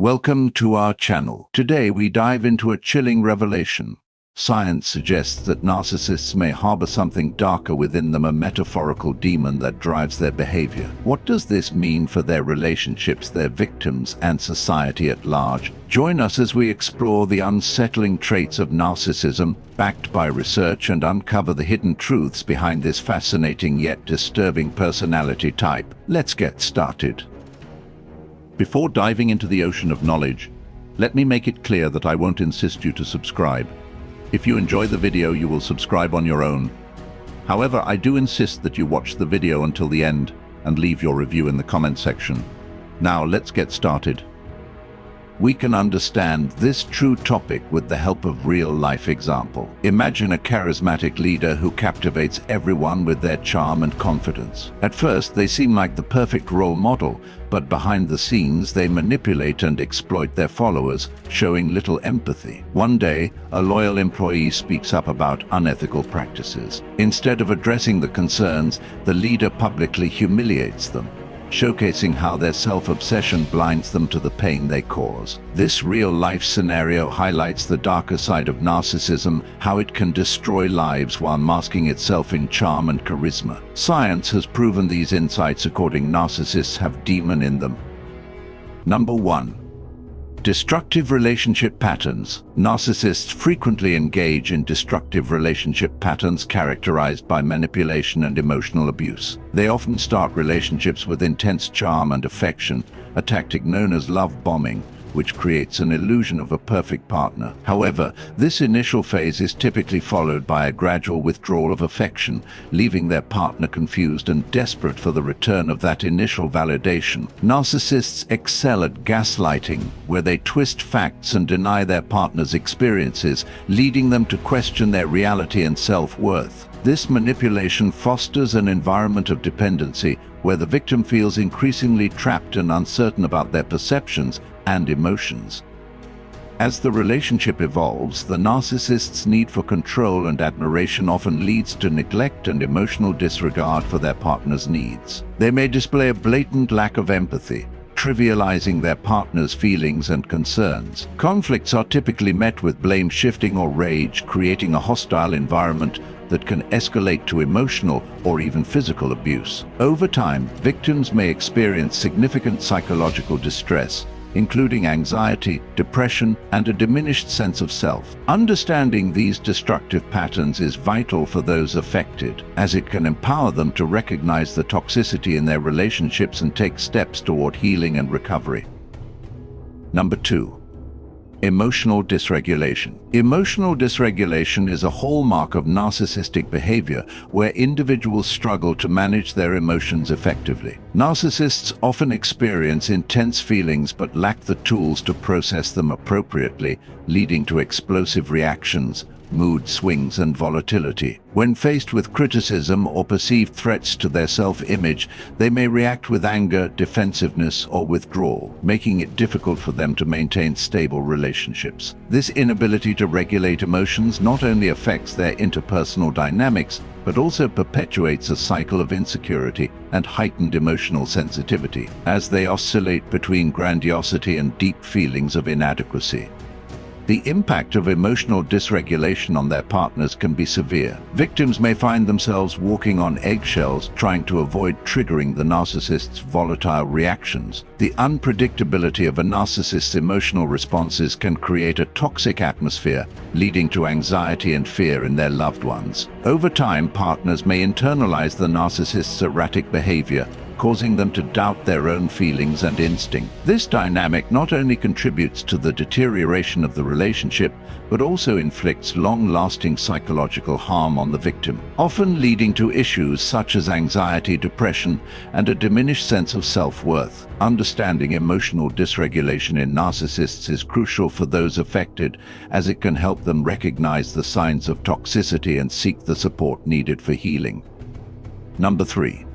Welcome to our channel. Today we dive into a chilling revelation. Science suggests that narcissists may harbor something darker within them, a metaphorical demon that drives their behavior. What does this mean for their relationships, their victims, and society at large? Join us as we explore the unsettling traits of narcissism, backed by research, and uncover the hidden truths behind this fascinating yet disturbing personality type. Let's get started. Before diving into the ocean of knowledge, let me make it clear that I won't insist you to subscribe. If you enjoy the video, you will subscribe on your own. However, I do insist that you watch the video until the end and leave your review in the comment section. Now, let's get started. We can understand this true topic with the help of real-life example. Imagine a charismatic leader who captivates everyone with their charm and confidence. At first, they seem like the perfect role model, but behind the scenes, they manipulate and exploit their followers, showing little empathy. One day, a loyal employee speaks up about unethical practices. Instead of addressing the concerns, the leader publicly humiliates them, showcasing how their self-obsession blinds them to the pain they cause. This real-life scenario highlights the darker side of narcissism, how it can destroy lives while masking itself in charm and charisma. Science has proven these insights according narcissists have demon in them. Number 1. Destructive relationship patterns. Narcissists frequently engage in destructive relationship patterns characterized by manipulation and emotional abuse. They often start relationships with intense charm and affection, a tactic known as love bombing, which creates an illusion of a perfect partner. However, this initial phase is typically followed by a gradual withdrawal of affection, leaving their partner confused and desperate for the return of that initial validation. Narcissists excel at gaslighting, where they twist facts and deny their partner's experiences, leading them to question their reality and self-worth. This manipulation fosters an environment of dependency, where the victim feels increasingly trapped and uncertain about their perceptions and emotions. As the relationship evolves, the narcissist's need for control and admiration often leads to neglect and emotional disregard for their partner's needs. They may display a blatant lack of empathy, trivializing their partner's feelings and concerns. Conflicts are typically met with blame shifting or rage, creating a hostile environment that can escalate to emotional or even physical abuse. Over time, victims may experience significant psychological distress, including anxiety, depression, and a diminished sense of self. Understanding these destructive patterns is vital for those affected, as it can empower them to recognize the toxicity in their relationships and take steps toward healing and recovery. Number 2. Emotional dysregulation. Emotional dysregulation is a hallmark of narcissistic behavior, where individuals struggle to manage their emotions effectively. Narcissists often experience intense feelings but lack the tools to process them appropriately, leading to explosive reactions, mood swings, and volatility. When faced with criticism or perceived threats to their self-image, they may react with anger, defensiveness, or withdrawal, making it difficult for them to maintain stable relationships. This inability to regulate emotions not only affects their interpersonal dynamics, but also perpetuates a cycle of insecurity and heightened emotional sensitivity, as they oscillate between grandiosity and deep feelings of inadequacy. The impact of emotional dysregulation on their partners can be severe. Victims may find themselves walking on eggshells, trying to avoid triggering the narcissist's volatile reactions. The unpredictability of a narcissist's emotional responses can create a toxic atmosphere, leading to anxiety and fear in their loved ones. Over time, partners may internalize the narcissist's erratic behavior, causing them to doubt their own feelings and instinct. This dynamic not only contributes to the deterioration of the relationship, but also inflicts long-lasting psychological harm on the victim, often leading to issues such as anxiety, depression, and a diminished sense of self-worth. Understanding emotional dysregulation in narcissists is crucial for those affected, as it can help them recognize the signs of toxicity and seek the support needed for healing. Number 3.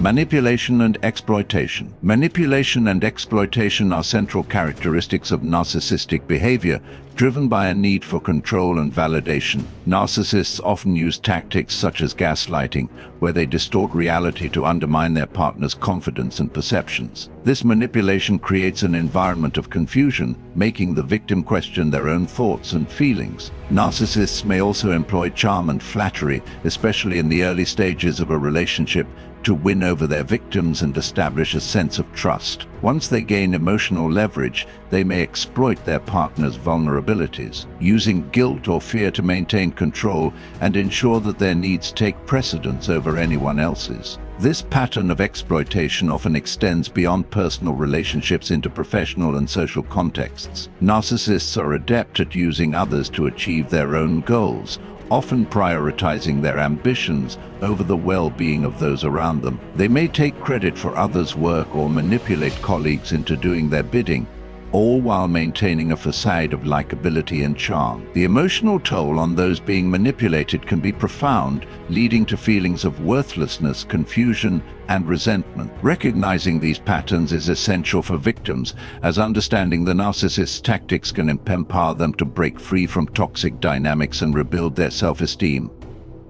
Manipulation and exploitation. Manipulation and exploitation are central characteristics of narcissistic behavior, Driven by a need for control and validation, narcissists often use tactics such as gaslighting, where they distort reality to undermine their partner's confidence and perceptions. This manipulation creates an environment of confusion, making the victim question their own thoughts and feelings. Narcissists may also employ charm and flattery, especially in the early stages of a relationship, to win over their victims and establish a sense of trust. Once they gain emotional leverage, they may exploit their partner's vulnerabilities, using guilt or fear to maintain control and ensure that their needs take precedence over anyone else's. This pattern of exploitation often extends beyond personal relationships into professional and social contexts. Narcissists are adept at using others to achieve their own goals, often prioritizing their ambitions over the well-being of those around them. They may take credit for others' work or manipulate colleagues into doing their bidding, all while maintaining a facade of likability and charm. The emotional toll on those being manipulated can be profound, leading to feelings of worthlessness, confusion, and resentment. Recognizing these patterns is essential for victims, as understanding the narcissist's tactics can empower them to break free from toxic dynamics and rebuild their self-esteem.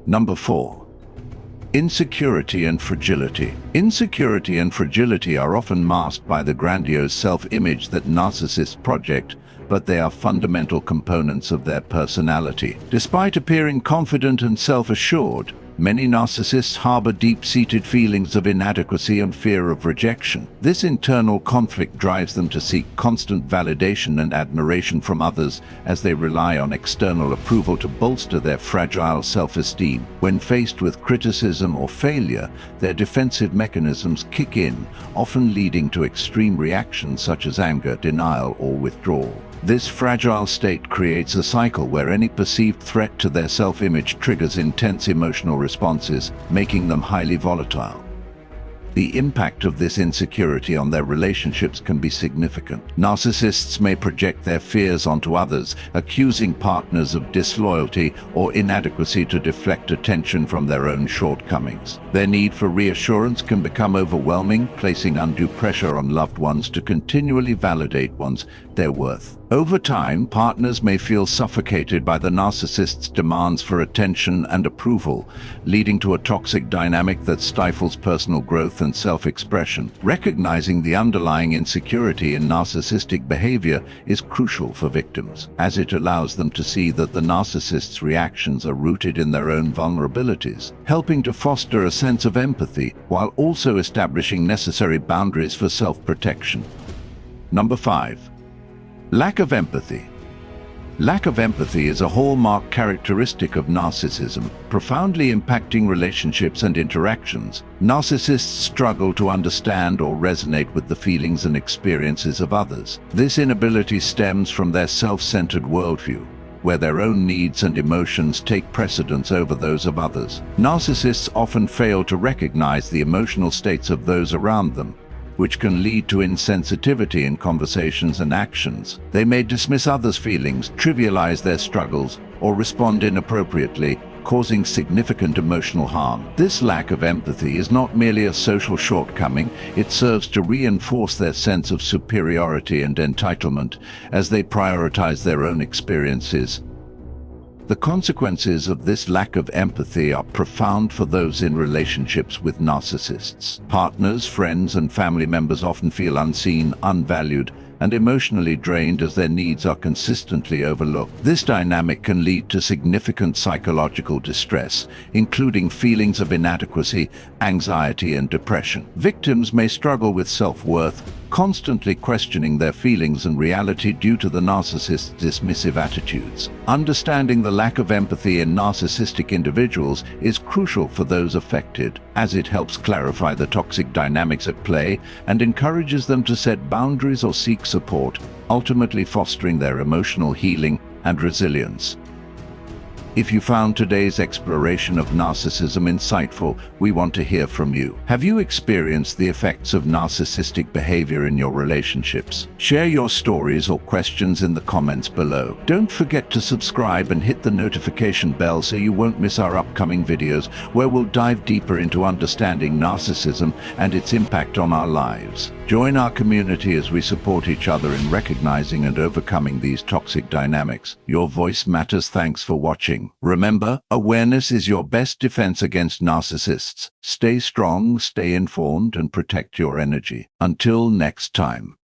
Number 4. Insecurity and fragility. Insecurity and fragility are often masked by the grandiose self-image that narcissists project, but they are fundamental components of their personality. Despite appearing confident and self-assured, many narcissists harbor deep-seated feelings of inadequacy and fear of rejection. This internal conflict drives them to seek constant validation and admiration from others, as they rely on external approval to bolster their fragile self-esteem. When faced with criticism or failure, their defensive mechanisms kick in, often leading to extreme reactions such as anger, denial, or withdrawal. This fragile state creates a cycle where any perceived threat to their self-image triggers intense emotional responses, making them highly volatile. The impact of this insecurity on their relationships can be significant. Narcissists may project their fears onto others, accusing partners of disloyalty or inadequacy to deflect attention from their own shortcomings. Their need for reassurance can become overwhelming, placing undue pressure on loved ones to continually validate their worth. Over time, partners may feel suffocated by the narcissist's demands for attention and approval, leading to a toxic dynamic that stifles personal growth and self-expression. Recognizing the underlying insecurity in narcissistic behavior is crucial for victims, as it allows them to see that the narcissist's reactions are rooted in their own vulnerabilities, helping to foster a sense of empathy while also establishing necessary boundaries for self-protection. Number 5. Lack of empathy. Lack of empathy is a hallmark characteristic of narcissism, profoundly impacting relationships and interactions. Narcissists struggle to understand or resonate with the feelings and experiences of others. This inability stems from their self-centered worldview, where their own needs and emotions take precedence over those of others. Narcissists often fail to recognize the emotional states of those around them, which can lead to insensitivity in conversations and actions. They may dismiss others' feelings, trivialize their struggles, or respond inappropriately, causing significant emotional harm. This lack of empathy is not merely a social shortcoming, it serves to reinforce their sense of superiority and entitlement as they prioritize their own experiences. The consequences of this lack of empathy are profound for those in relationships with narcissists. Partners, friends, and family members often feel unseen, unvalued, and emotionally drained as their needs are consistently overlooked. This dynamic can lead to significant psychological distress, including feelings of inadequacy, anxiety, and depression. Victims may struggle with self-worth, constantly questioning their feelings and reality due to the narcissist's dismissive attitudes. Understanding the lack of empathy in narcissistic individuals is crucial for those affected, as it helps clarify the toxic dynamics at play and encourages them to set boundaries or seek support, ultimately fostering their emotional healing and resilience. If you found today's exploration of narcissism insightful, we want to hear from you. Have you experienced the effects of narcissistic behavior in your relationships? Share your stories or questions in the comments below. Don't forget to subscribe and hit the notification bell so you won't miss our upcoming videos, where we'll dive deeper into understanding narcissism and its impact on our lives. Join our community as we support each other in recognizing and overcoming these toxic dynamics. Your voice matters. Thanks for watching. Remember, awareness is your best defense against narcissists. Stay strong, stay informed, and protect your energy. Until next time.